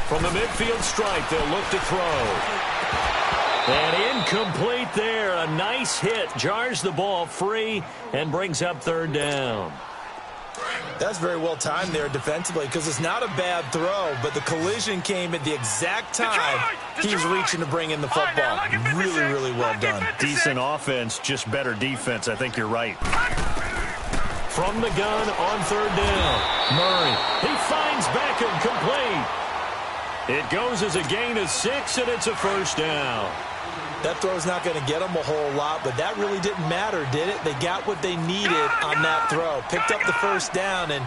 From the midfield stripe, they'll look to throw. And incomplete there. A nice hit. Jars the ball free and brings up third down. That's very well timed there defensively because it's not a bad throw, but the collision came at the exact time he's reaching to bring in the football. Really, really well done. Decent offense, just better defense. I think you're right. From the gun on third down. Murray, he finds Beckham complete. It goes as a gain of 6, and it's a first down. That throw's not going to get them a whole lot, but that really didn't matter, did it? They got what they needed on that throw. Picked up the first down, and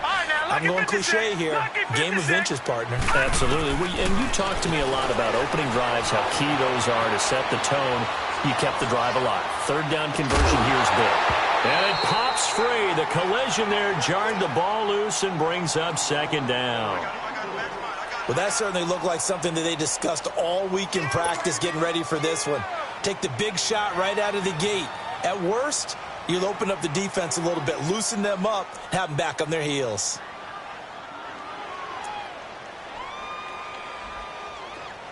I'm going cliche here. Game of inches, partner. Absolutely. And you talked to me a lot about opening drives, how key those are to set the tone. You kept the drive alive. Third down conversion here is big. And it pops free. The collision there jarred the ball loose and brings up second down. Well, that certainly looked like something that they discussed all week in practice getting ready for this one. Take the big shot right out of the gate. At worst, you'll open up the defense a little bit, loosen them up, have them back on their heels.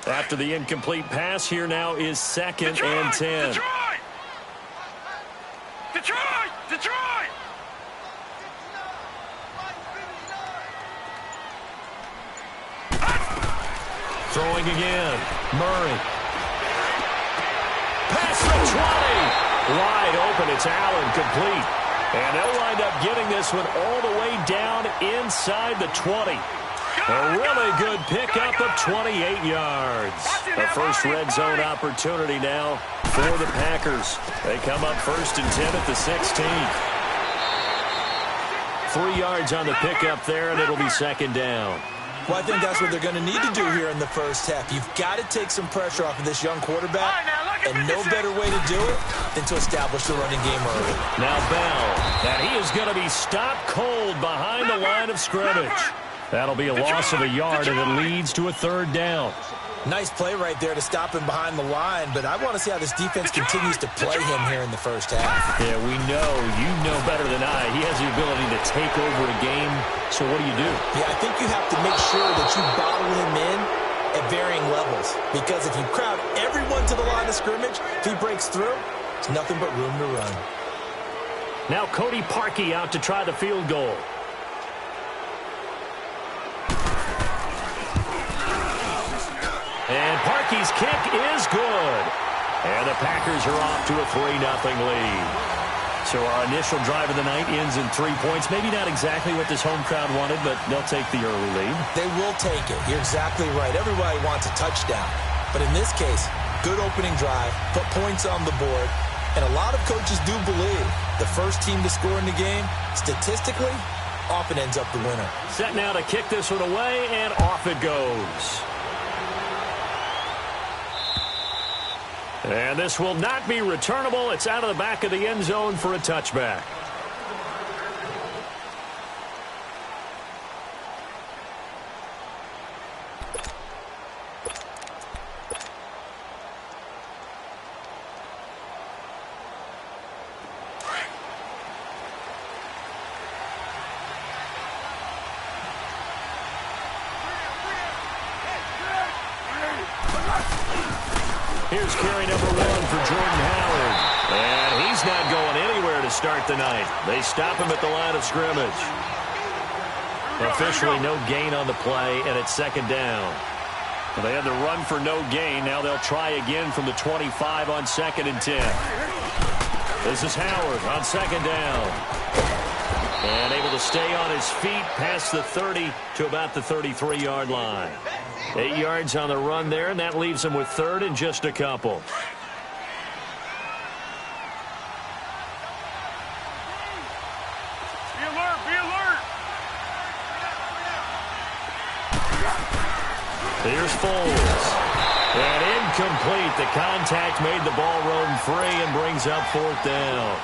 After the incomplete pass, here now is second and 10. Detroit! Throwing again. Murray. Past the 20. Wide open. It's Allen complete. And they'll wind up getting this one all the way down inside the 20. A really good pickup of 28 yards. A first red zone opportunity now for the Packers. They come up first and 10 at the 16. 3 yards on the pickup there, and it'll be second down. Well, I think that's what they're going to need to do here in the first half. You've got to take some pressure off of this young quarterback, and no better way to do it than to establish the running game early. Now Bell, and he is going to be stopped cold behind the line of scrimmage. That'll be a loss of a yard, and it leads to a third down. Nice play right there to stop him behind the line, but I want to see how this defense continues to play him here in the first half. Yeah, we know. You know better than I. He has the ability to take over a game, so what do? Yeah, I think you have to make sure that you bottle him in at varying levels, because if you crowd everyone to the line of scrimmage, if he breaks through, it's nothing but room to run. Now Cody Parkey out to try the field goal. And Parkey's kick is good. And the Packers are off to a 3-0 lead. So our initial drive of the night ends in 3 points. Maybe not exactly what this home crowd wanted, but they'll take the early lead. They will take it. You're exactly right. Everybody wants a touchdown. But in this case, good opening drive, put points on the board. And a lot of coaches do believe the first team to score in the game, statistically, often ends up the winner. Set now to kick this one away, and off it goes. And this will not be returnable. It's out of the back of the end zone for a touchback. Here's carry number 1 for Jordan Howard. And he's not going anywhere to start the night. They stop him at the line of scrimmage. Officially no gain on the play, and it's second down. Well, they had the run for no gain. Now they'll try again from the 25 on second and 10. This is Howard on second down. And able to stay on his feet past the 30 to about the 33-yard line. 8 yards on the run there, and that leaves him with third and just a couple. Be alert, be alert. Here's Foles. And incomplete. The contact made the ball roam free and brings up fourth down.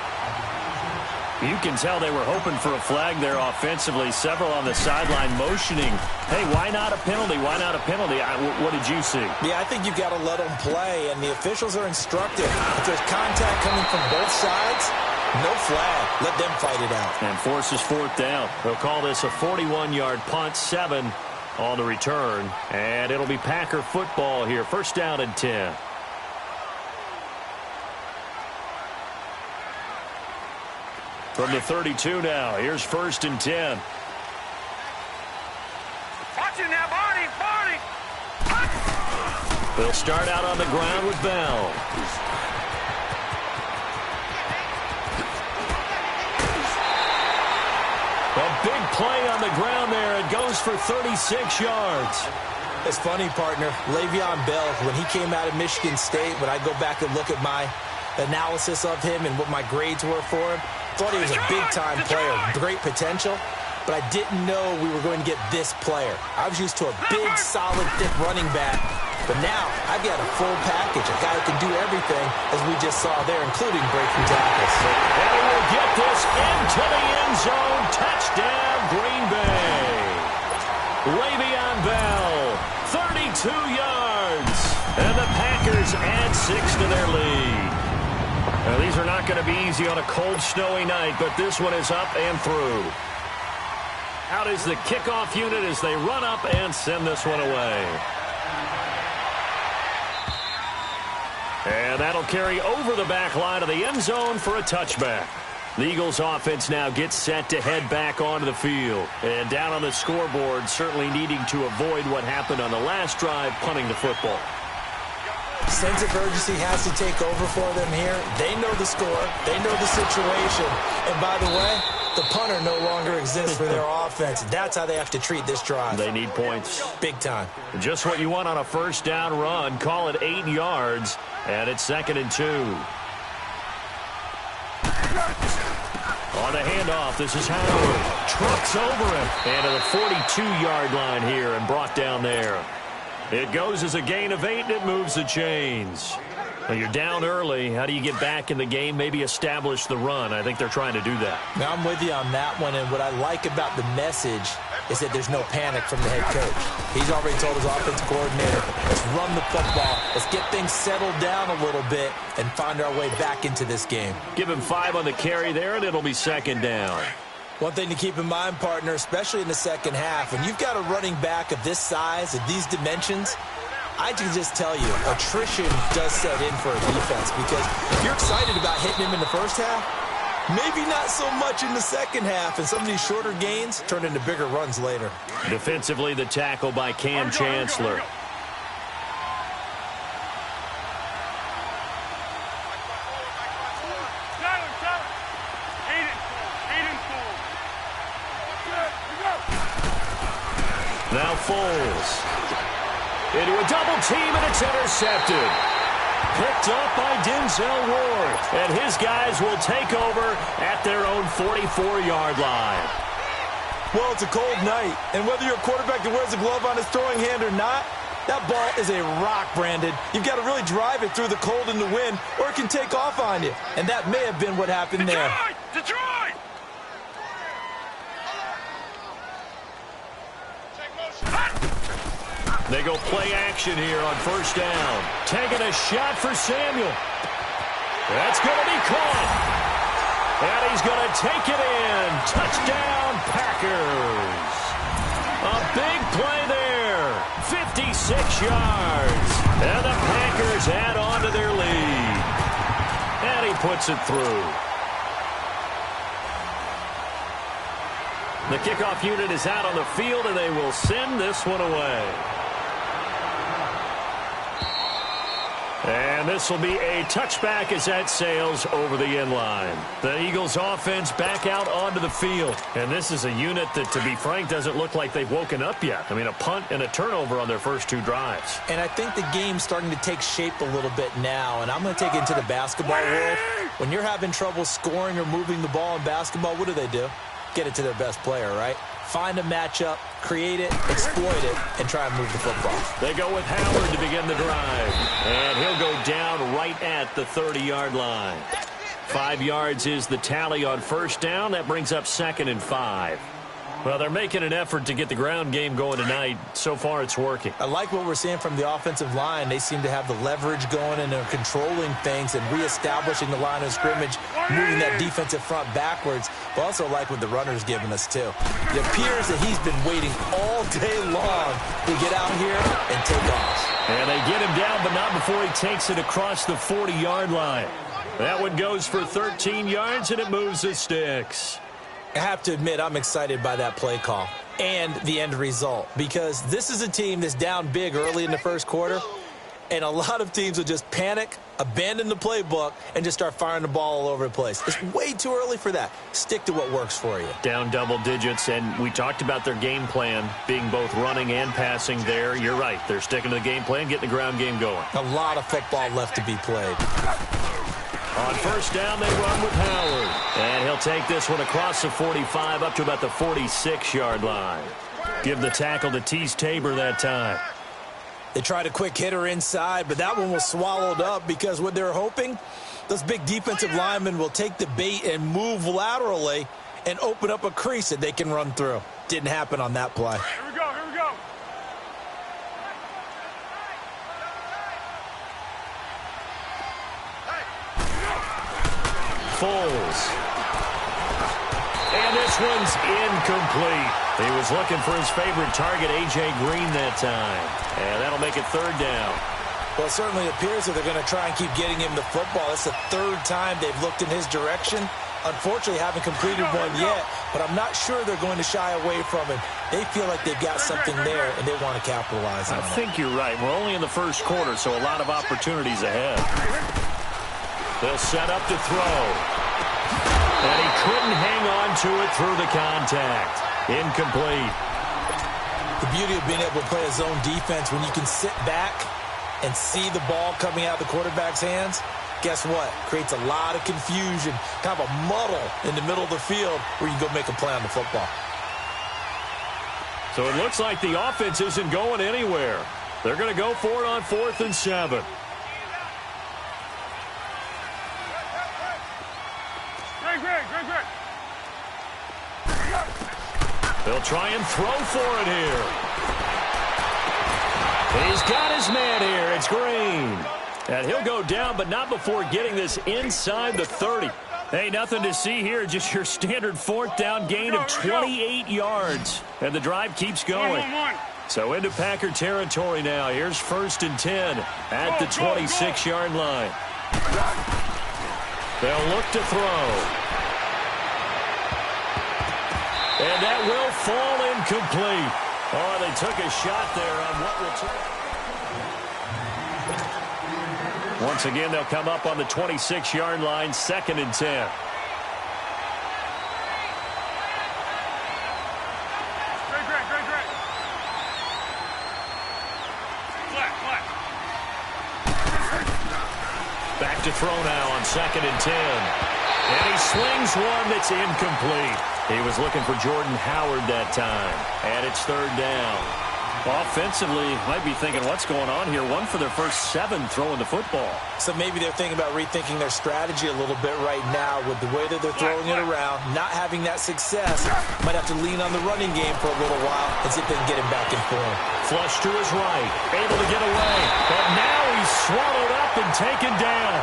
You can tell they were hoping for a flag there offensively. Several on the sideline motioning. Hey, why not a penalty? Why not a penalty? What did you see? Yeah, I think you've got to let them play, and the officials are instructed. If there's contact coming from both sides, no flag. Let them fight it out. And forces fourth down. They'll call this a 41-yard punt, 7 on the return. And it'll be Packer football here. First down and 10. From the 32 now, here's first and 10. Watching that body, body. They'll start out on the ground with Bell. A big play on the ground there. It goes for 36 yards. It's funny, partner. Le'Veon Bell, when he came out of Michigan State, when I go back and look at my analysis of him and what my grades were for him, thought he was a big-time player, great potential, but I didn't know we were going to get this player. I was used to a big, solid, thick running back, but now I've got a full package, a guy who can do everything, as we just saw there, including breaking tackles. And he will get this into the end zone. Touchdown, Green Bay. Le'Veon Bell, 32 yards. And the Packers add 6 to their lead. Now, these are not going to be easy on a cold, snowy night, but this one is up and through. Out is the kickoff unit as they run up and send this one away. And that'll carry over the back line of the end zone for a touchback. The Eagles offense now gets set to head back onto the field. And down on the scoreboard, certainly needing to avoid what happened on the last drive, punting the football. Sense of urgency has to take over for them here. They know the score. They know the situation. And by the way, the punter no longer exists for their offense. That's how they have to treat this drive. They need points. Big time. Just what you want on a first down run. Call it 8 yards. And it's 2nd and 2. On the handoff, this is Howard. Trucks over him. And to the 42-yard line here and brought down there. It goes as a gain of 8, and it moves the chains. Well, you're down early. How do you get back in the game? Maybe establish the run. I think they're trying to do that. Now, I'm with you on that one, and what I like about the message is that there's no panic from the head coach. He's already told his offensive coordinator, let's run the football. Let's get things settled down a little bit and find our way back into this game. Give him 5 on the carry there, and it'll be 2nd down. One thing to keep in mind, partner, especially in the second half, when you've got a running back of this size, of these dimensions, I can just tell you, attrition does set in for a defense because if you're excited about hitting him in the first half, maybe not so much in the second half, and some of these shorter gains turn into bigger runs later. Defensively, the tackle by Cam Chancellor. Now Foles. Into a double team, and it's intercepted. Picked up by Denzel Ward. And his guys will take over at their own 44-yard line. Well, it's a cold night, and whether you're a quarterback that wears a glove on his throwing hand or not, that ball is a rock, Brandon. You've got to really drive it through the cold and the wind, or it can take off on you. And that may have been what happened there. Detroit! They go play action here on first down. Taking a shot for Samuel. That's going to be caught. And he's going to take it in. Touchdown, Packers. A big play there. 56 yards. And the Packers add on to their lead. And he puts it through. The kickoff unit is out on the field, and they will send this one away. And this will be a touchback as that sails over the end line. The Eagles offense back out onto the field. And this is a unit that, to be frank, doesn't look like they've woken up yet. I mean, a punt and a turnover on their first 2 drives. And I think the game's starting to take shape a little bit now. And I'm going to take it into the basketball world. When you're having trouble scoring or moving the ball in basketball, what do? Get it to their best player, right? Find a matchup, create it, exploit it, and try and move the football. They go with Howard to begin the drive. And he'll go down right at the 30-yard line. 5 yards is the tally on first down. That brings up 2nd and 5. Well, they're making an effort to get the ground game going tonight. So far, it's working. I like what we're seeing from the offensive line. They seem to have the leverage going, and they're controlling things and reestablishing the line of scrimmage, moving that defensive front backwards. But also like what the runner's giving us, too. It appears that he's been waiting all day long to get out here and take off. And they get him down, but not before he takes it across the 40-yard line. That one goes for 13 yards, and it moves the sticks. I have to admit, I'm excited by that play call and the end result, because this is a team that's down big early in the first quarter, and a lot of teams will just panic, abandon the playbook, and just start firing the ball all over the place. It's way too early for that. Stick to what works for you. Down double digits, and we talked about their game plan being both running and passing there. You're right. They're sticking to the game plan, getting the ground game going. A lot of football left to be played. On first down, they run with Howard. And he'll take this one across the 45 up to about the 46-yard line. Give the tackle to Tease Tabor that time. They tried a quick hitter inside, but that one was swallowed up because what they're hoping, those big defensive linemen will take the bait and move laterally and open up a crease that they can run through. Didn't happen on that play. Here we go, here we go. Foles. And this one's incomplete. He was looking for his favorite target, A.J. Green, that time. And that'll make it third down. Well, it certainly appears that they're going to try and keep getting him the football. It's the third time they've looked in his direction. Unfortunately, haven't completed one yet, but I'm not sure they're going to shy away from it. They feel like they've got something there, and they want to capitalize on it. I think you're right. We're only in the first quarter, so a lot of opportunities ahead. They'll set up to throw. And he couldn't hang on to it through the contact. Incomplete. The beauty of being able to play a zone defense, when you can sit back and see the ball coming out of the quarterback's hands, guess what? Creates a lot of confusion, kind of a muddle in the middle of the field where you can go make a play on the football. So it looks like the offense isn't going anywhere. They're going to go for it on 4th and 7. Greg. They'll try and throw for it here. He's got his man here. It's Green. And he'll go down, but not before getting this inside the 30. Hey, nothing to see here. Just your standard 4th down gain of 28 yards. And the drive keeps going. So into Packer territory now. Here's 1st and 10 at the 26-yard line. They'll look to throw. And that will fall incomplete. Oh, they took a shot there on what return. Once again, they'll come up on the 26-yard line, 2nd and 10. Greg. Flat. Back to throw now on 2nd and 10. And he slings one that's incomplete. He was looking for Jordan Howard that time. And it's 3rd down. Offensively, might be thinking, what's going on here? 1 for their first 7 throwing the football. So maybe they're thinking about rethinking their strategy a little bit right now with the way that they're throwing it around, not having that success. Might have to lean on the running game for a little while and see if they can get him back in form. Flush to his right, able to get away. But now he's swallowed up and taken down.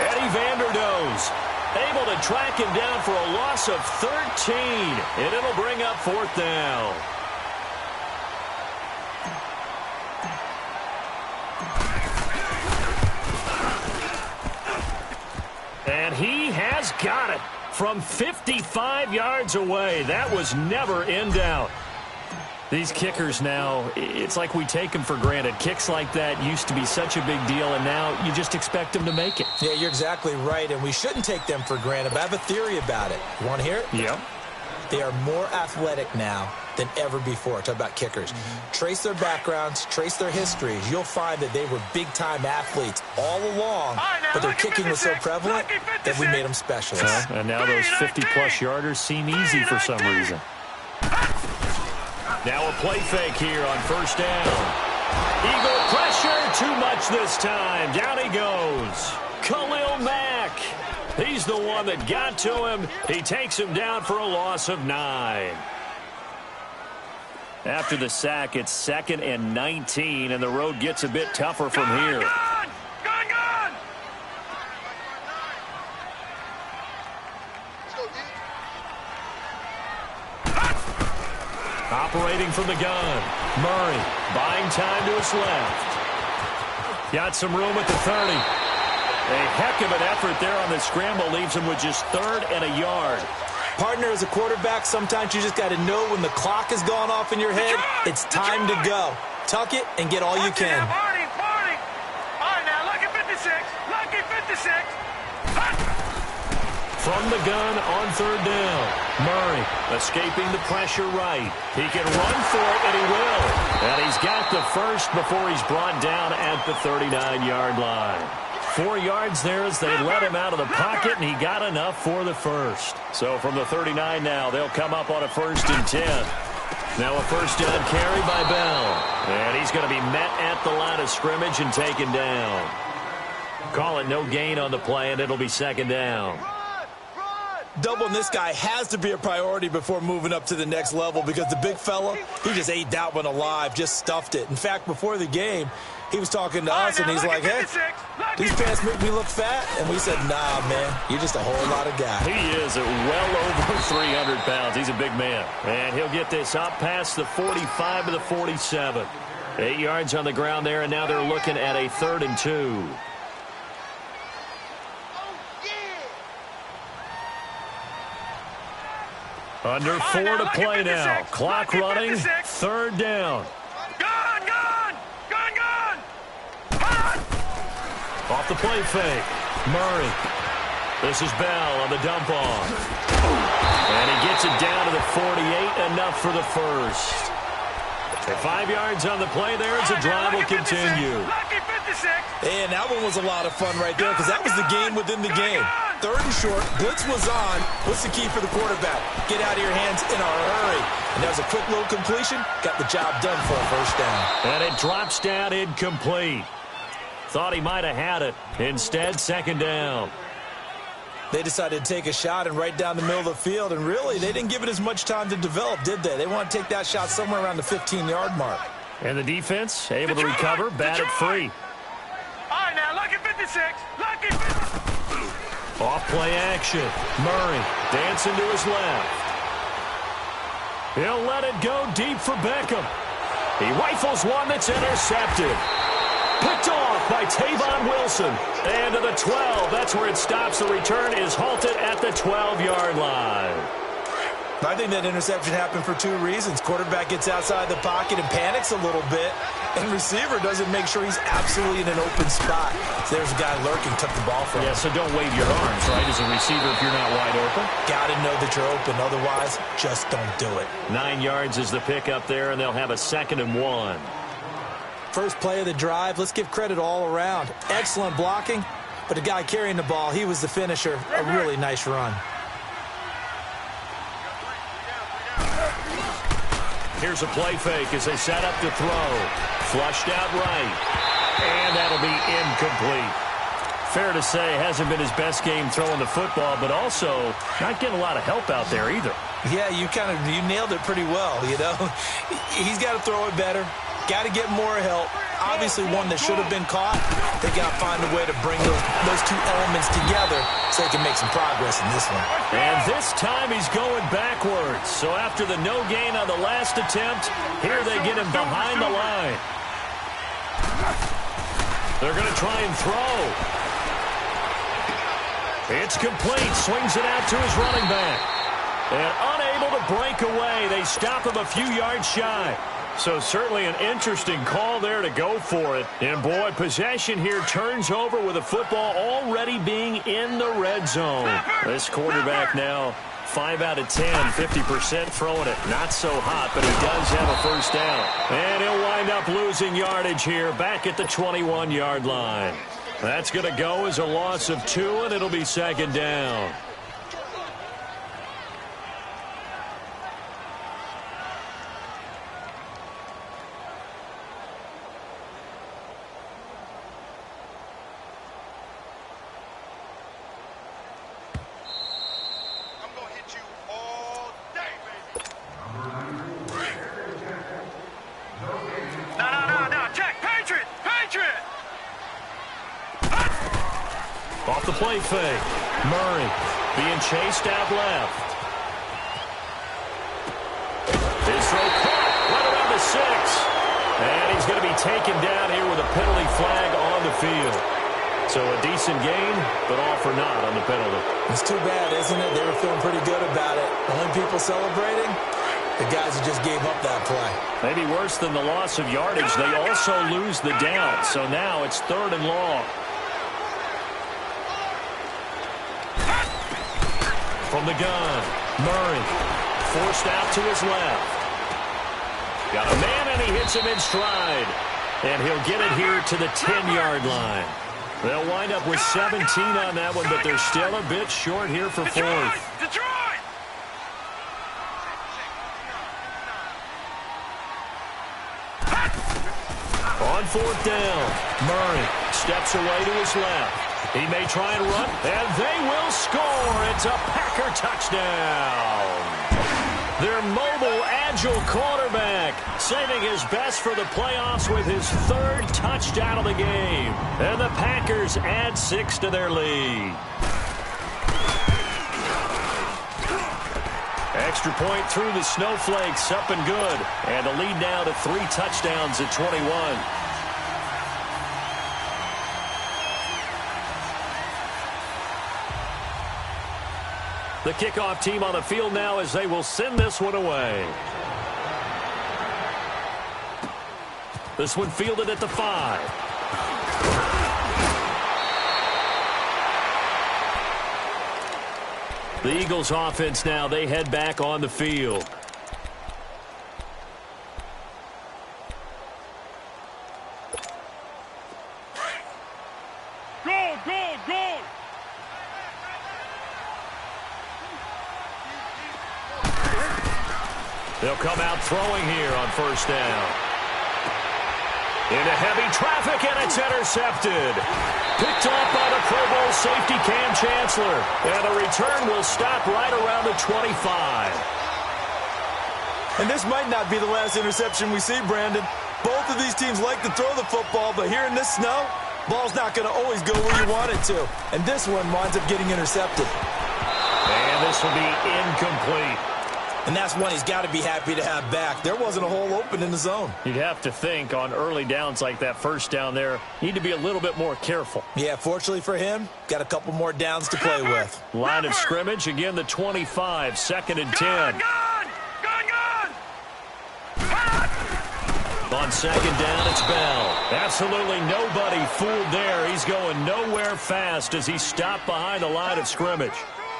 Eddie Vanderdoes able to track him down for a loss of 13. And it'll bring up 4th down. And he has got it from 55 yards away. That was never in doubt. These kickers now, it's like we take them for granted. Kicks like that used to be such a big deal, and now you just expect them to make it. Yeah, you're exactly right, and we shouldn't take them for granted, but I have a theory about it. You want to hear it? Yep. They are more athletic now than ever before. Talk about kickers. Trace their backgrounds, trace their histories. You'll find that they were big-time athletes all along, but their kicking was so prevalent that we made them specialists. And now those 50-plus yarders seem easy for some reason. Now a play fake here on 1st down. Eagle pressure, too much this time. Down he goes. Khalil Mack. He's the one that got to him. He takes him down for a loss of 9. After the sack, it's 2nd and 19, and the road gets a bit tougher from here. Gone! Operating from the gun. Murray buying time to his left. Got some room at the 30. A heck of an effort there on the scramble leaves him with just 3rd and a yard. Partner, as a quarterback, sometimes you just got to know when the clock has gone off in your head, it's time to go. Tuck it and get all you can. Party! All right, now, lucky 56. Lucky 56. From the gun on 3rd down. Murray escaping the pressure right. He can run for it, and he will. And he's got the first before he's brought down at the 39-yard line. 4 yards there as they let him out of the pocket, and he got enough for the first. So from the 39 now, they'll come up on a 1st and 10. Now a 1st down carry by Bell. And he's going to be met at the line of scrimmage and taken down. Call it no gain on the play, and it'll be 2nd down. Doubling this guy has to be a priority before moving up to the next level because the big fella, he just ate that one alive, just stuffed it. In fact, before the game, he was talking to us, and he's like, hey, these pants make me look fat? And we said, nah, man, you're just a whole lot of guy. He is at well over 300 pounds. He's a big man. And he'll get this up past the 45 to the 47. 8 yards on the ground there, and now they're looking at a 3rd and 2. Under 4 to play now. Clock running. 3rd down. Gone! Off the play fake. Murray. This is Bell on the dump off. And he gets it down to the 48. Enough for the first. 5 yards on the play there as the drive will continue. And that one was a lot of fun right there because that was the game within the game. 3rd and short, blitz was on. What's the key for the quarterback? Get out of your hands in a hurry. And that was a quick little completion. Got the job done for a 1st down. And it drops down incomplete. Thought he might have had it. Instead, 2nd down. They decided to take a shot and right down the middle of the field, and really, they didn't give it as much time to develop, did they? They want to take that shot somewhere around the 15-yard mark. And the defense able to recover, bat it free. All right, now, lucky 56. Lucky 56. Off play action. Murray dancing to his left. He'll let it go deep for Beckham. He rifles one that's intercepted. Picked off by Tavon Wilson. And to the 12. That's where it stops. The return is halted at the 12-yard line. I think that interception happened for 2 reasons. Quarterback gets outside the pocket and panics a little bit, and receiver doesn't make sure he's absolutely in an open spot. So there's a guy lurking, took the ball from him. Yeah, so don't wave your arms, right, as a receiver if you're not wide open. Got to know that you're open. Otherwise, just don't do it. 9 yards is the pickup there, and they'll have a 2nd and 1. First play of the drive, let's give credit all around. Excellent blocking, but the guy carrying the ball, he was the finisher. A really nice run. Here's a play fake as they set up to throw. Flushed out right. And that'll be incomplete. Fair to say, hasn't been his best game throwing the football, but also not getting a lot of help out there either. Yeah, you nailed it pretty well, you know. He's got to throw it better. Got to get more help. Obviously one that should have been caught. They got to find a way to bring those 2 elements together so they can make some progress in this one. And this time he's going backwards. So after the no gain on the last attempt, here they get him behind the line. They're going to try and throw. It's complete. Swings it out to his running back. And unable to break away. They stop him a few yards shy. So certainly an interesting call there to go for it. And, boy, possession here turns over with the football already being in the red zone. This quarterback now 5 out of 10, 50% throwing it. Not so hot, but he does have a 1st down. And he'll wind up losing yardage here back at the 21-yard line. That's going to go as a loss of 2, and it'll be 2nd down. Off the play fake. Murray being chased out left. His throw caught right around the 6. And he's going to be taken down here with a penalty flag on the field. So a decent gain, but all for naught on the penalty. It's too bad, isn't it? They were feeling pretty good about it. Only people celebrating? The guys who just gave up that play. Maybe worse than the loss of yardage, they also lose the down. So now it's 3rd and long. From the gun, Murray forced out to his left. Got a man, and he hits him in stride. And he'll get it here to the 10-yard line. They'll wind up with 17 on that one, but they're still a bit short here for 4th. Detroit! On 4th down, Murray steps away to his left. He may try and run, and they will score. It's a Packer touchdown. Their mobile, agile quarterback saving his best for the playoffs with his 3rd touchdown of the game. And the Packers add 6 to their lead. Extra point through the snowflakes, up and good. And the lead now to 3 touchdowns at 21. The kickoff team on the field now as they will send this one away. This one fielded at the 5. The Eagles offense now, they head back on the field. Go, go, go! They'll come out throwing here on 1st down. Into heavy traffic, and it's intercepted. Picked off by the Pro Bowl safety Cam Chancellor. And the return will stop right around the 25. And this might not be the last interception we see, Brandon. Both of these teams like to throw the football, but here in this snow, ball's not going to always go where you want it to. And this one winds up getting intercepted. And this will be incomplete. And that's one he's got to be happy to have back. There wasn't a hole open in the zone. You'd have to think on early downs like that 1st down there, need to be a little bit more careful. Yeah, fortunately for him, got a couple more downs to play with. Line of scrimmage, again the 25, 2nd and 10. Gone! On 2nd down, it's Bell. Absolutely nobody fooled there. He's going nowhere fast as he stopped behind the line of scrimmage.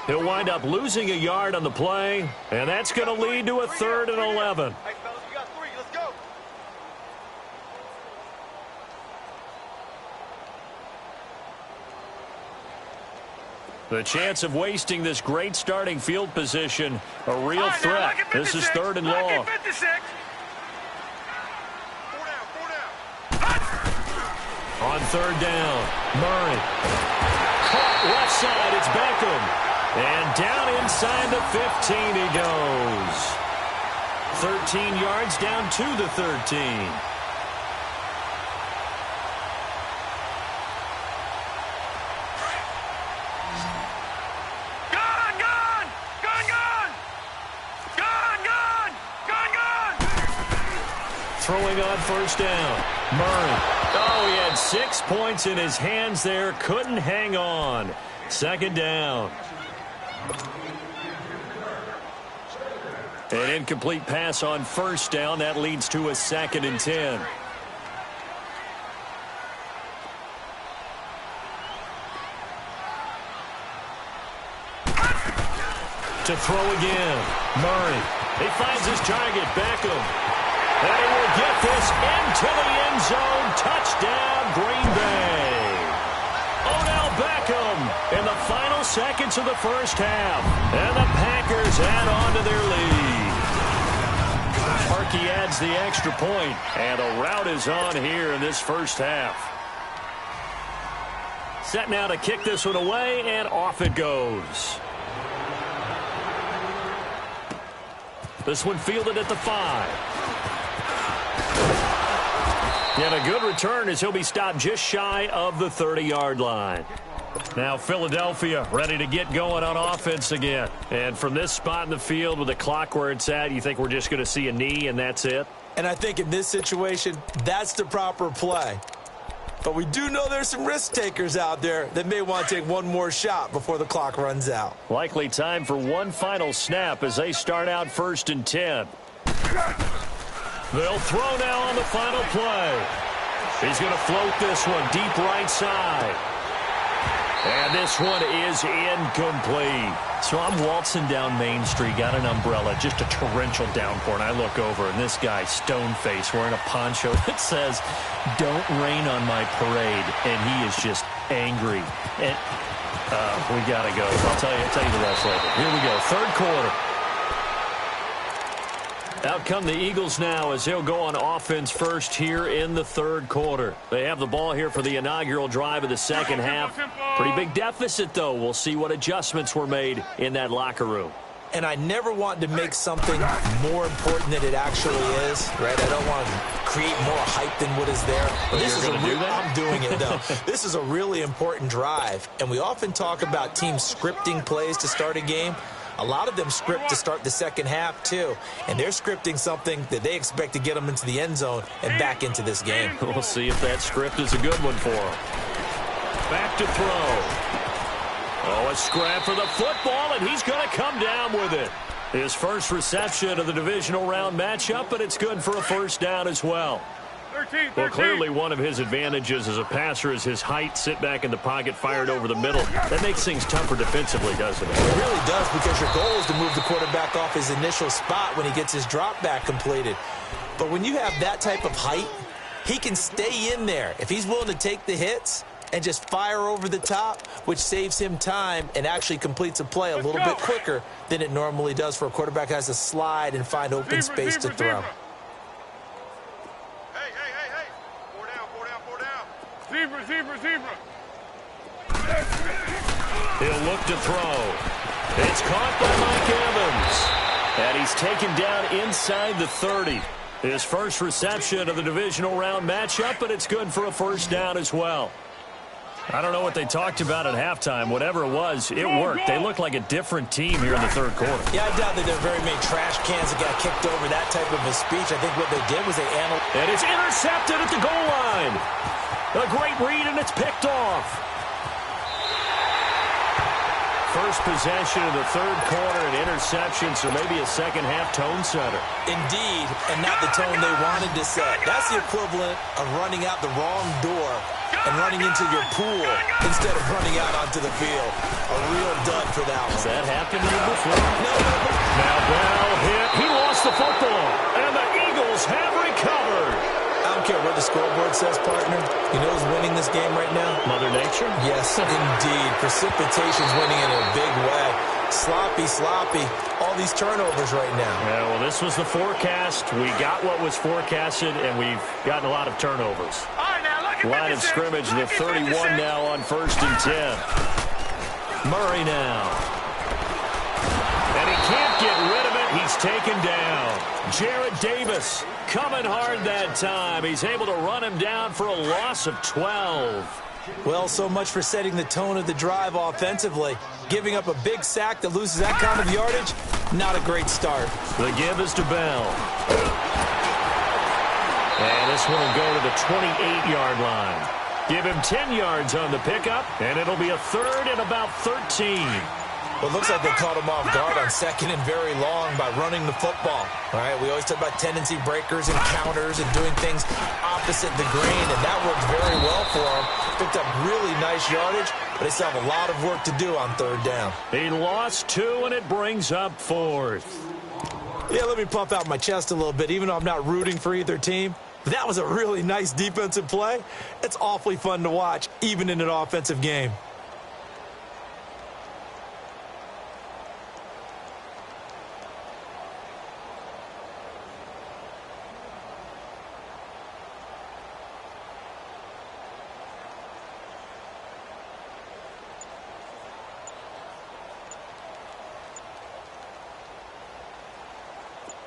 He'll wind up losing a yard on the play, and that's going to lead to a 3rd and 11. Hey, fellas, we got 3. Let's go. The chance of wasting this great starting field position, a real threat. This is 3rd and long. 56. 4 down. On 3rd down, Murray. Caught left side, it's Beckham. And down inside the 15 he goes. 13 yards down to the 13. Throwing on 1st down, Murray. Oh, he had 6 points in his hands there. Couldn't hang on. 2nd down. An incomplete pass on 1st down. That leads to a 2nd and 10. To throw again. Murray. He finds his target. Beckham. And he will get this into the end zone. Touchdown, Green Bay. Odell Beckham in the final seconds of the 1st half. And the Packers add on to their lead. Parkey adds the extra point, and a rout is on here in this 1st half. Set now to kick this one away, and off it goes. This one fielded at the 5. And a good return as he'll be stopped just shy of the 30-yard line. Now Philadelphia ready to get going on offense again. And from this spot in the field with the clock where it's at, you think we're just going to see a knee and that's it? And I think in this situation, that's the proper play. But we do know there's some risk takers out there that may want to take one more shot before the clock runs out. Likely time for one final snap as they start out 1st and 10. They'll throw now on the final play. He's going to float this one deep right side. And this one is incomplete. So I'm waltzing down Main Street, got an umbrella, just a torrential downpour, and I look over, and this guy, stone-faced, wearing a poncho that says, "Don't rain on my parade," and he is just angry. And we got to go. I'll tell you the rest later. Here we go, 3rd quarter. Out come the Eagles now as they'll go on offense first here in the 3rd quarter. They have the ball here for the inaugural drive of the 2nd half. Pretty big deficit, though. We'll see what adjustments were made in that locker room. And I never want to make something more important than it actually is, right? I don't want to create more hype than what is there. But this is I'm doing it, though. This is a really important drive. And we often talk about teams scripting plays to start a game. A lot of them script to start the 2nd half, too. And they're scripting something that they expect to get them into the end zone and back into this game. We'll see if that script is a good one for them. Back to throw. Oh, a scrap for the football, and he's going to come down with it. His first reception of the divisional round matchup, but it's good for a 1st down as well. 13. Well, clearly one of his advantages as a passer is his height. Sit back in the pocket, fired over the middle. That makes things tougher defensively, doesn't it? It really does, because your goal is to move the quarterback off his initial spot when he gets his drop back completed. But when you have that type of height, he can stay in there. If he's willing to take the hits and just fire over the top, which saves him time and actually completes a play a little bit quicker than it normally does for a quarterback who has to slide and find open space to throw. Zebra. He'll look to throw. It's caught by Mike Evans. And he's taken down inside the 30. His first reception of the divisional round matchup, but it's good for a 1st down as well. I don't know what they talked about at halftime. Whatever it was, it worked. They look like a different team here in the 3rd quarter. Yeah, I doubt that there are very many trash cans that got kicked over that type of a speech. I think what they did was they analyzed. And it's intercepted at the goal line. A great read, and it's picked off. First possession of the 3rd quarter, an interception, so maybe a 2nd half tone setter. Indeed, and not the tone they wanted to set. That's the equivalent of running out the wrong door and running into your pool instead of running out onto the field. A real dud for that one. Has that happened to you before? No. Now Bell hit. He lost the football, and the Eagles have recovered. I don't care what the scoreboard says, partner. You know who's winning this game right now? Mother Nature? Yes, indeed. Precipitation's winning in a big way. Sloppy. All these turnovers right now. Yeah, well, this was the forecast. We got what was forecasted, and we've gotten a lot of turnovers. All right, now look at Line of scrimmage, the 31 now on 1st and 10. Murray now. And he can't get rid of it. He's taken down. Jarrett Davis coming hard that time. He's able to run him down for a loss of 12. Well, so much for setting the tone of the drive offensively. Giving up a big sack that loses that kind of yardage, not a great start. The give is to Bell. And this one will go to the 28-yard line. Give him 10 yards on the pickup, and it'll be a 3rd and about 13. Well, it looks like they caught him off guard on 2nd and very long by running the football. All right, we always talk about tendency breakers and counters and doing things opposite the grain, and that worked very well for him. Picked up really nice yardage, but they still have a lot of work to do on 3rd down. He lost 2, and it brings up 4th. Yeah, let me puff out my chest a little bit, even though I'm not rooting for either team. That was a really nice defensive play. It's awfully fun to watch, even in an offensive game.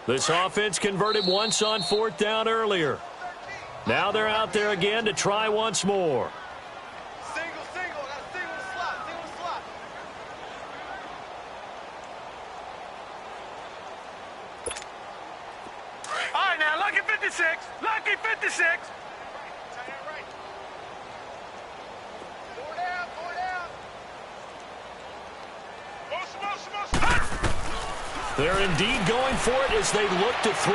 This offense converted once on 4th down earlier. Now they're out there again to try once more. Single, 56. They're indeed going for it as they look to throw.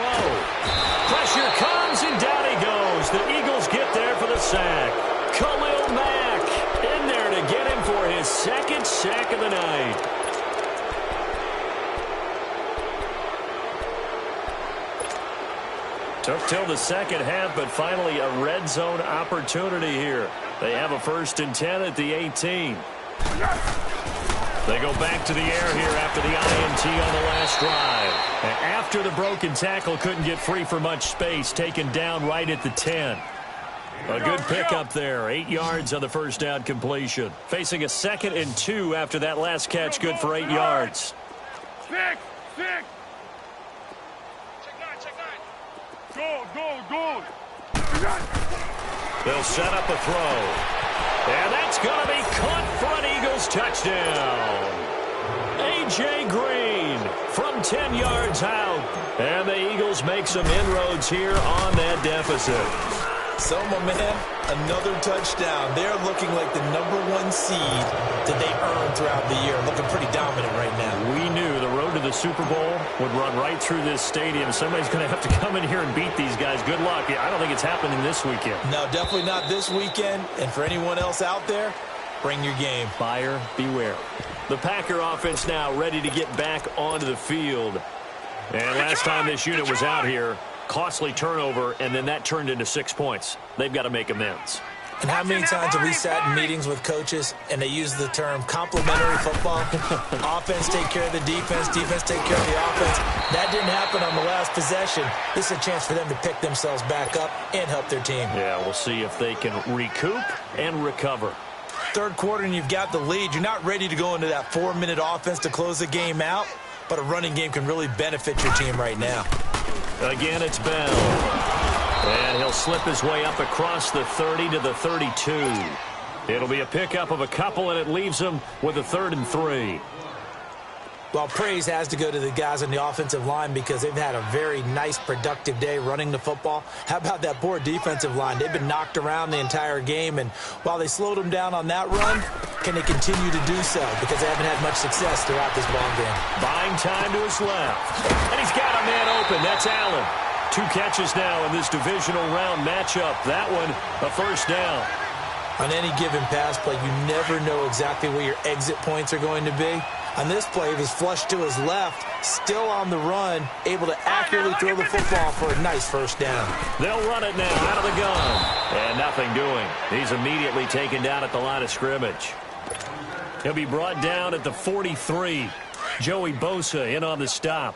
Pressure comes, and down he goes. The Eagles get there for the sack. Khalil Mack in there to get him for his second sack of the night. Took till the second half, but finally a red zone opportunity here. They have a 1st and 10 at the 18. They go back to the air here after the INT on the last drive. And after the broken tackle, couldn't get free for much space, taken down right at the 10. A good pickup there, 8 yards on the first down completion. Facing a 2nd and 2 after that last catch, good for 8 yards. Six. Go. They'll set up a throw. And that's going to be caught for an Eagles touchdown. A.J. Green from 10 yards out. And the Eagles make some inroads here on that deficit. So, my man, another touchdown. They're looking like the #1 seed that they earned throughout the year. Looking pretty dominant right now. We knew the road to the Super Bowl would run right through this stadium. Somebody's going to have to come in here and beat these guys. Good luck. I don't think it's happening this weekend. No, definitely not this weekend. And for anyone else out there, bring your game. Buyer beware. The Packer offense now ready to get back onto the field. And last time this unit was out here, costly turnover, and then that turned into 6 points. They've got to make amends. And how many times have we sat in meetings with coaches and they use the term complementary football? Offense take care of the defense, defense take care of the offense. That didn't happen on the last possession. This is a chance for them to pick themselves back up and help their team. Yeah, we'll see if they can recoup and recover. Third quarter and you've got the lead. You're not ready to go into that 4-minute offense to close the game out, but a running game can really benefit your team right now. Again, it's Bell. And he'll slip his way up across the 30 to the 32. It'll be a pickup of a couple, and it leaves him with a 3rd and 3. Well, praise has to go to the guys on the offensive line because they've had a very nice, productive day running the football. How about that poor defensive line? They've been knocked around the entire game, and while they slowed them down on that run, can they continue to do so? Because they haven't had much success throughout this ball game. Buying time to his left. And he's got a man open. That's Allen. 2 catches now in this divisional round matchup. That one, a 1st down. On any given pass play, you never know exactly where your exit points are going to be. On this play, he was flushed to his left, still on the run, able to accurately throw the football for a nice 1st down. They'll run it now out of the gun. And nothing doing. He's immediately taken down at the line of scrimmage. He'll be brought down at the 43. Joey Bosa in on the stop.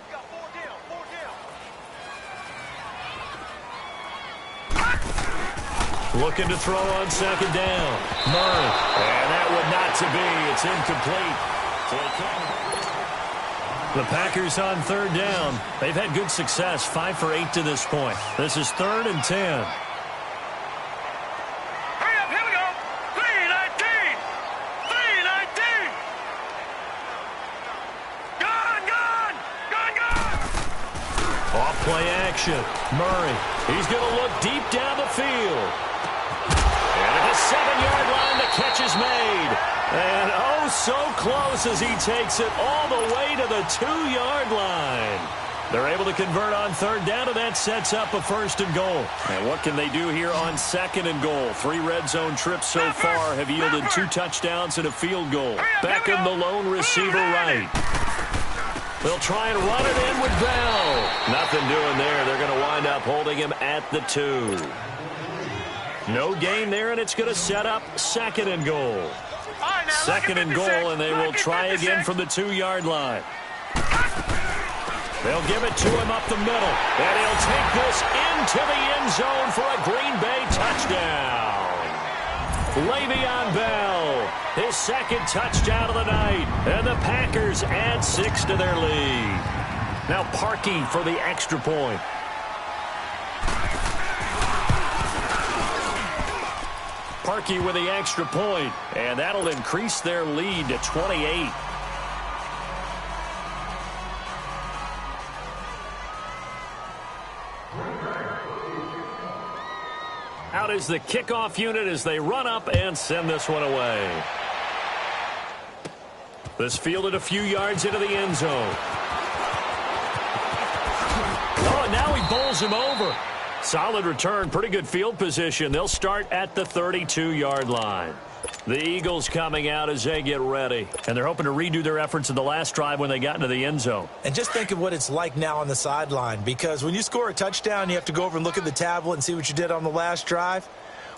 Looking to throw on 2nd down. Murray. And that would not to be. It's incomplete. The Packers on 3rd down. They've had good success, 5 for 8 to this point. This is 3rd and 10. Hurry up, here we go. 3-19. 3-19. Gone. Off play action. Murray. He's going to look deep down the field. And at the 7-yard line, the catch is made. And oh, so close as he takes it all the way to the 2-yard line. They're able to convert on 3rd down, and that sets up a 1st and goal. And what can they do here on 2nd and goal? 3 red zone trips so far have yielded 2 touchdowns and a field goal. Beckham, the lone receiver, right. They'll try and run it in with Bell. Nothing doing there. They're going to wind up holding him at the 2. No gain there, and it's going to set up 2nd and goal. 2nd and goal, and they will try again from the 2-yard line. They'll give it to him up the middle, and he'll take this into the end zone for a Green Bay touchdown. Le'Veon Bell, his 2nd touchdown of the night, and the Packers add 6 to their lead. Now Parkey for the extra point. Parkey with the extra point, and that'll increase their lead to 28. Out is the kickoff unit as they run up and send this one away. This fielded a few yards into the end zone. Oh, and now he bowls him over. Solid return, pretty good field position. They'll start at the 32-yard line. The Eagles coming out as they get ready. And they're hoping to redo their efforts in the last drive when they got into the end zone. And just think of what it's like now on the sideline, because when you score a touchdown, you have to go over and look at the tablet and see what you did on the last drive.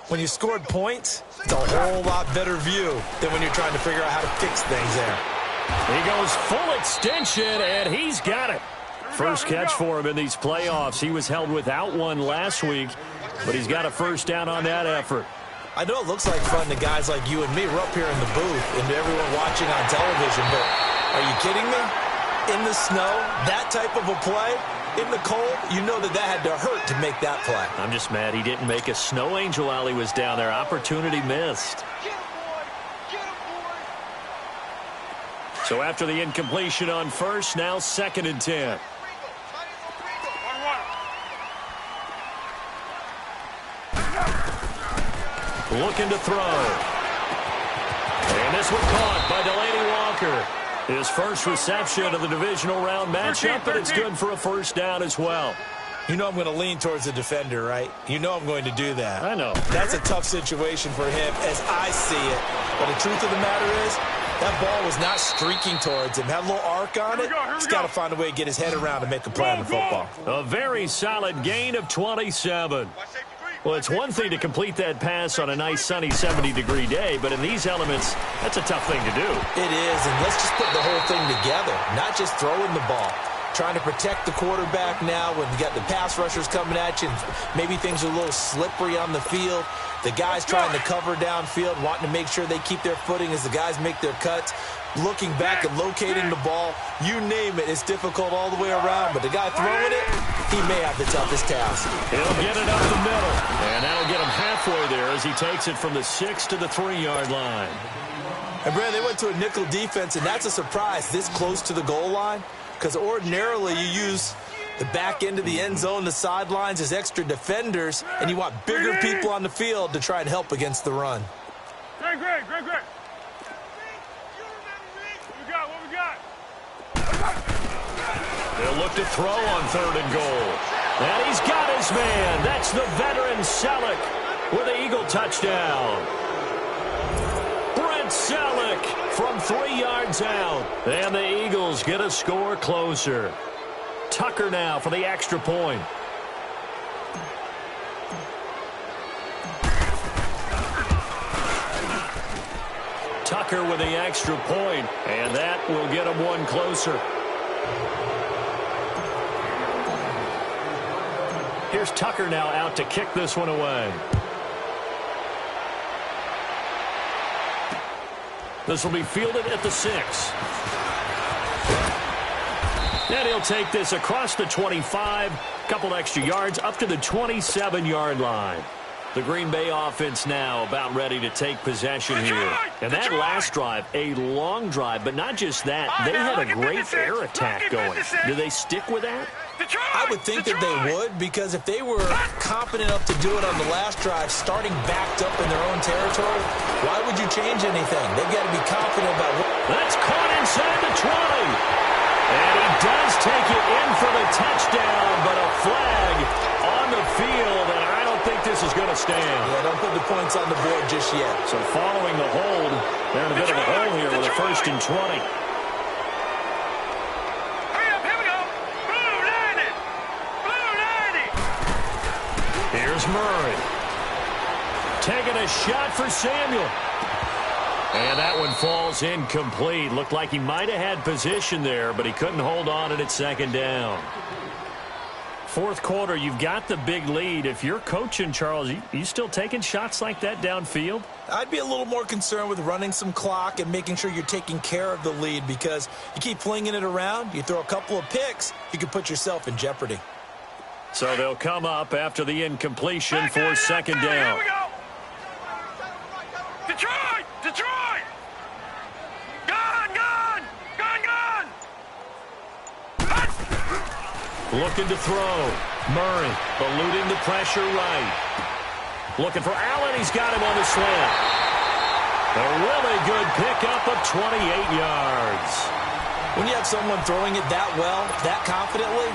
When you scored points, it's a whole lot better view than when you're trying to figure out how to fix things there. He goes full extension, and he's got it. First catch for him in these playoffs. He was held without one last week, but he's got a first down on that effort. I know it looks like fun to guys like you and me. We're up here in the booth and to everyone watching on television, but are you kidding me? In the snow, that type of a play, in the cold, you know that had to hurt to make that play. I'm just mad he didn't make a snow angel while he was down there. Opportunity missed. So after the incompletion on first, now 2nd and 10. Looking to throw. And this one caught by Delaney Walker. His first reception of the divisional round matchup, but it's good for a first down as well. You know I'm going to lean towards the defender, right? You know I'm going to do that. I know. That's a tough situation for him as I see it. But the truth of the matter is, that ball was not streaking towards him. Had a little arc on it. He's got to find a way to get his head around and make a play on the football. A very solid gain of 27. Well, it's one thing to complete that pass on a nice sunny 70-degree day, but in these elements, that's a tough thing to do. It is, and let's just put the whole thing together, not just throwing the ball. Trying to protect the quarterback now when you got the pass rushers coming at you, and maybe things are a little slippery on the field. The guys trying to cover downfield, wanting to make sure they keep their footing as the guys make their cuts. Looking back and locating the ball, you name it, it's difficult all the way around. But the guy throwing it, he may have the toughest task. He'll get it up the middle, and that'll get him halfway there as he takes it from the 6 to the 3-yard line. And, Brad, they went to a nickel defense, and that's a surprise this close to the goal line. Because ordinarily you use the back end of the end zone, the sidelines as extra defenders, and you want bigger people on the field to try and help against the run. Great. What we got? They'll look to throw on 3rd and goal. And he's got his man. That's the veteran Selleck with an Eagle touchdown. Brent Selleck from 3 yards out. And the Eagles get a score closer. Tucker now for the extra point. Tucker with the extra point, and that will get him one closer. Here's Tucker now out to kick this one away. This will be fielded at the 6. And he'll take this across the 25, couple extra yards, up to the 27-yard line. The Green Bay offense now about ready to take possession here. And that last drive, a long drive, but not just that. They had a great air attack going. Do they stick with that? I would think that they would, because if they were confident enough to do it on the last drive, starting backed up in their own territory, why would you change anything? They've got to be confident about what... That's caught inside the 20. And he does take it in for the touchdown, but a flag on the field, and I don't think this is going to stand. Yeah, don't put the points on the board just yet. So following the hold, they're in a bit of a hole here with a 1st and 20. Here's Murray. Taking a shot for Samuel. And that one falls incomplete. Looked like he might have had position there, but he couldn't hold on and it's 2nd down. 4th quarter, you've got the big lead. If you're coaching, Charles, you still taking shots like that downfield? I'd be a little more concerned with running some clock and making sure you're taking care of the lead, because you keep flinging it around, you throw a couple of picks, you can put yourself in jeopardy. So they'll come up after the incompletion for 2nd down. Here we go. Detroit! Gone! Looking to throw. Murray eluding the pressure right. Looking for Allen. He's got him on the slant. A really good pickup of 28 yards. When you have someone throwing it that well, that confidently,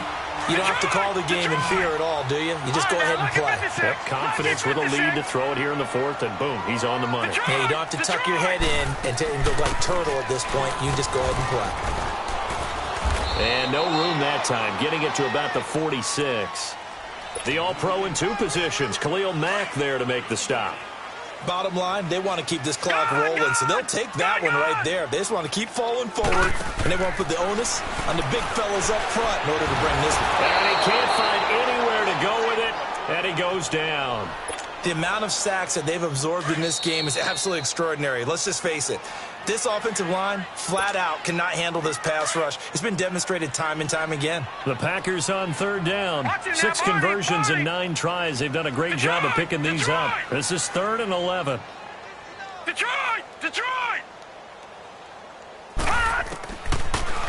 you don't have to call the game in fear at all, do you? You just go ahead and play. Yep, confidence with a lead to throw it here in the fourth, and boom, he's on the money. Yeah, you don't have to tuck your head in and go like turtle at this point. You just go ahead and play. And no room that time, getting it to about the 46. The All-Pro in two positions. Khalil Mack there to make the stop. Bottom line, they want to keep this clock rolling, so they'll take that one right there. They just want to keep falling forward, and they want to put the onus on the big fellas up front in order to bring this one. And he can't find anywhere to go with it, and he goes down. The amount of sacks that they've absorbed in this game is absolutely extraordinary. Let's just face it. This offensive line, flat out, cannot handle this pass rush. It's been demonstrated time and time again. The Packers on third down. 6 conversions and 9 tries. They've done a great job of picking these up. This is 3rd and 11. Detroit! Detroit!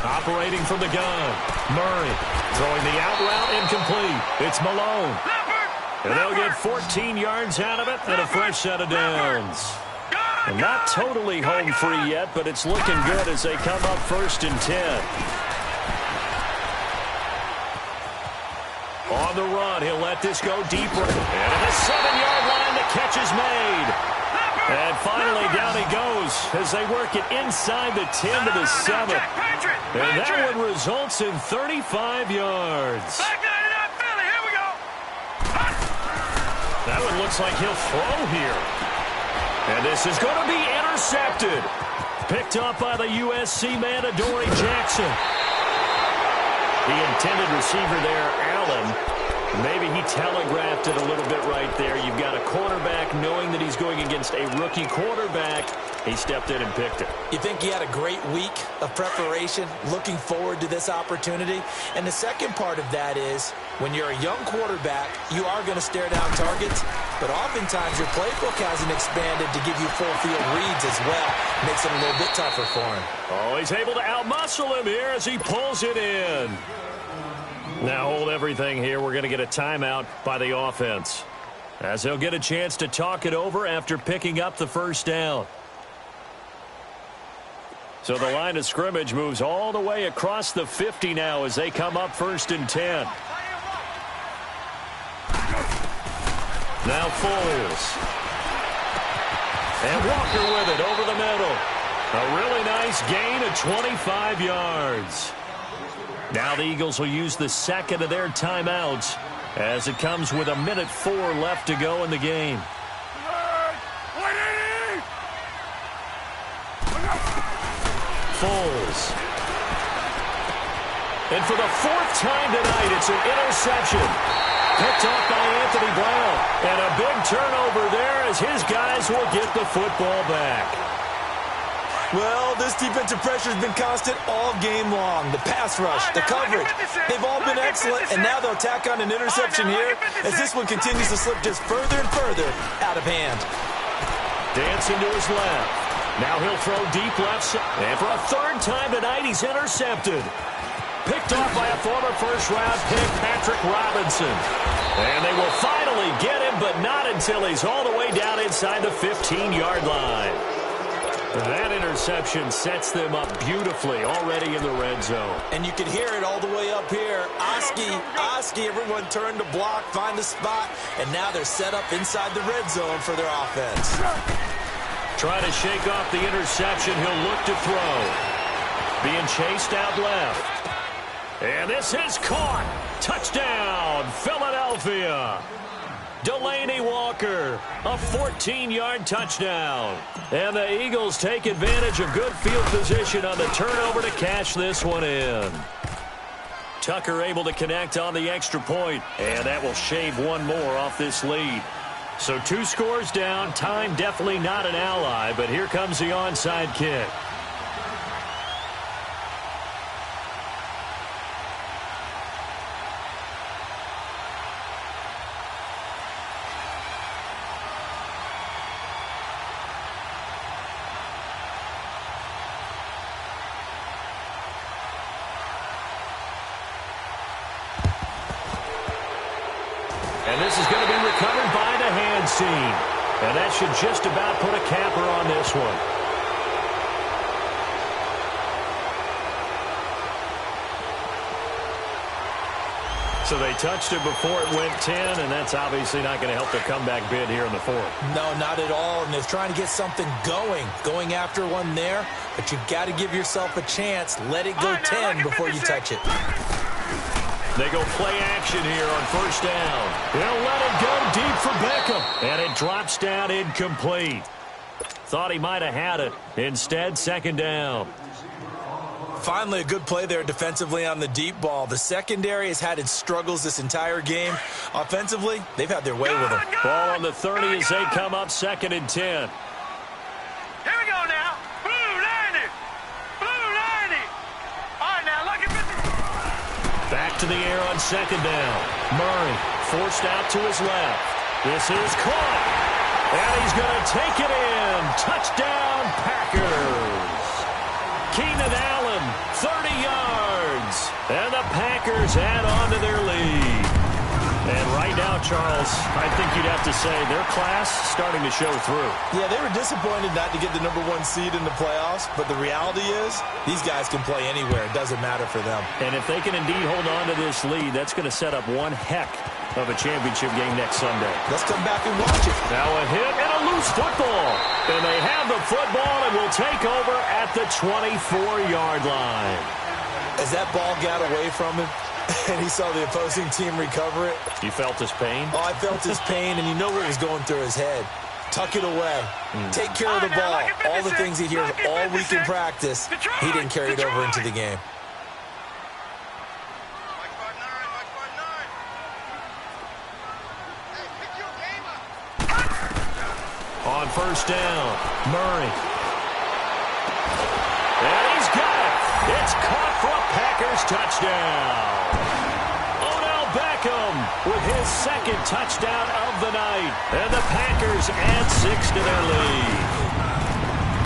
Operating from the gun. Murray throwing the out route incomplete. It's Malone. And they'll get 14 yards out of it and a fresh set of downs. And not totally home free yet, but it's looking good as they come up 1st and 10. On the run, he'll let this go deeper. And at the 7-yard line, the catch is made. And finally, down he goes as they work it inside the 10 to the 7. And that one results in 35 yards. That one looks like he'll throw here. And this is going to be intercepted. Picked up by the USC man, Adoree Jackson. The intended receiver there, Allen. Maybe he telegraphed it a little bit right there. You've got a quarterback knowing that he's going against a rookie quarterback. He stepped in and picked it. You think he had a great week of preparation, looking forward to this opportunity? And the second part of that is, when you're a young quarterback, you are going to stare down targets, but oftentimes your playbook hasn't expanded to give you full field reads as well. Makes it a little bit tougher for him. Oh, he's able to outmuscle him here as he pulls it in. Now hold everything here. We're going to get a timeout by the offense, as they'll get a chance to talk it over after picking up the first down. So the line of scrimmage moves all the way across the 50 now as they come up 1st and 10. Now Foles. And Walker with it over the middle. A really nice gain of 25 yards. Now the Eagles will use the second of their timeouts as it comes with 1:04 left to go in the game. Foles. And for the 4th time tonight, it's an interception. Picked off by Anthony Brown. And a big turnover there as his guys will get the football back. Well, this defensive pressure has been constant all game long. The pass rush, the coverage, they've all been excellent, and now they'll tack on an interception here as this one continues to slip just further and further out of hand. Dancing to his left. Now he'll throw deep left side. And for a 3rd time tonight, he's intercepted. Picked off by a former first-round pick, Patrick Robinson. And they will finally get him, but not until he's all the way down inside the 15-yard line. That interception sets them up beautifully already in the red zone. And you can hear it all the way up here. Oski, everyone turned to block, find a spot, and now they're set up inside the red zone for their offense. Trying to shake off the interception, he'll look to throw. Being chased out left. And this is caught. Touchdown, Philadelphia. Delaney Walker, a 14-yard touchdown. And the Eagles take advantage of good field position on the turnover to cash this one in. Tucker able to connect on the extra point, and that will shave one more off this lead. So 2 scores down, time definitely not an ally, but here comes the onside kick. And this is going to be recovered by the hands team. And that should just about put a capper on this one. So they touched it before it went 10, and that's obviously not going to help their comeback bid here in the fourth. No, not at all, and they're trying to get something going after one there, but you've got to give yourself a chance. Let it go 10 before you touch it. They go play action here on first down. They'll let it go deep for Beckham, and it drops down incomplete. Thought he might have had it. Instead, second down. Finally, a good play there defensively on the deep ball. The secondary has had its struggles this entire game. Offensively, they've had their way with them. Ball on the 30 as they come up second and 10. Here we go now. Blue 90. Blue 90. All right, now, look at this. Back to the air on second down. Murray forced out to his left. This is caught. And he's going to take it in. Touchdown, Packers. Keenan Allen, 30 yards. And the Packers add on to their lead. And right now, Charles, I think you'd have to say their class starting to show through. Yeah, they were disappointed not to get the #1 seed in the playoffs, but the reality is these guys can play anywhere. It doesn't matter for them. And if they can indeed hold on to this lead, that's going to set up one heck of a championship game next Sunday. Let's come back and watch it. Now a hit and a loose football. And they have the football and will take over at the 24-yard line. As that ball got away from him, and he saw the opposing team recover it. You felt his pain? Oh, I felt his pain, and you know what was going through his head. Tuck it away. Take care of the ball. All the things he hears all week in practice, he didn't carry it over into the game. On first down, Murray. And he's got it. It's caught for a Packers touchdown. Odell Beckham with his second touchdown of the night. And the Packers add 6 to their lead.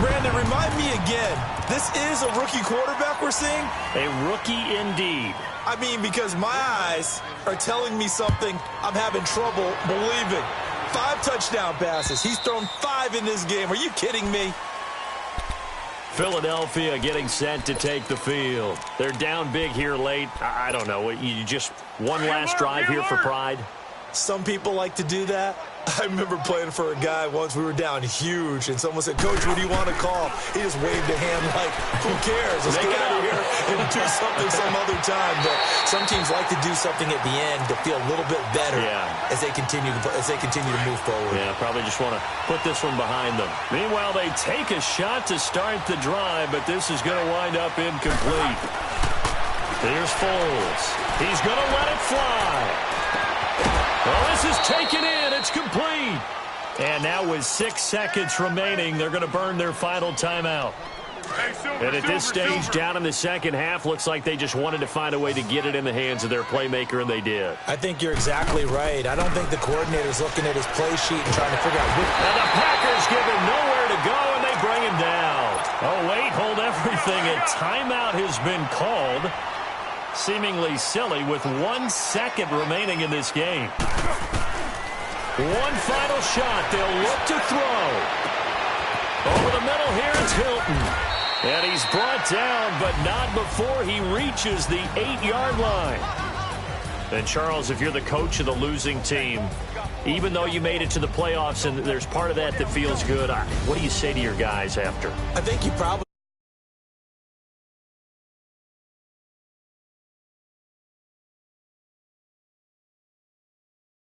Brandon, remind me again, this is a rookie quarterback we're seeing? A rookie indeed. I mean, because my eyes are telling me something I'm having trouble believing. 5 touchdown passes. He's thrown 5 in this game. Are you kidding me? Philadelphia getting set to take the field. They're down big here late. I don't know. You just one last drive here for pride? Some people like to do that. I remember playing for a guy once. We were down huge, and someone said, "Coach, what do you want to call?" He just waved a hand like, "Who cares? Let's get out of here and do something some other time." But some teams like to do something at the end to feel a little bit better as they continue to move forward. Yeah, probably just want to put this one behind them. Meanwhile, they take a shot to start the drive, but this is going to wind up incomplete. Here's Foles. He's going to let it fly. Well, this is taken in. It's complete. And now with 6 seconds remaining, they're going to burn their final timeout. And at this stage, down in the second half, looks like they just wanted to find a way to get it in the hands of their playmaker, and they did. I think you're exactly right. I don't think the coordinator's looking at his play sheet and trying to figure out which... And the Packers give him nowhere to go, and they bring him down. Oh, wait, hold everything. A timeout has been called. Seemingly silly with 1 second remaining in this game. One final shot. They'll look to throw. Over the middle here, it's Hilton. And he's brought down, but not before he reaches the 8-yard line. And, Charles, if you're the coach of the losing team, even though you made it to the playoffs and there's part of that feels good, what do you say to your guys after? I think you probably...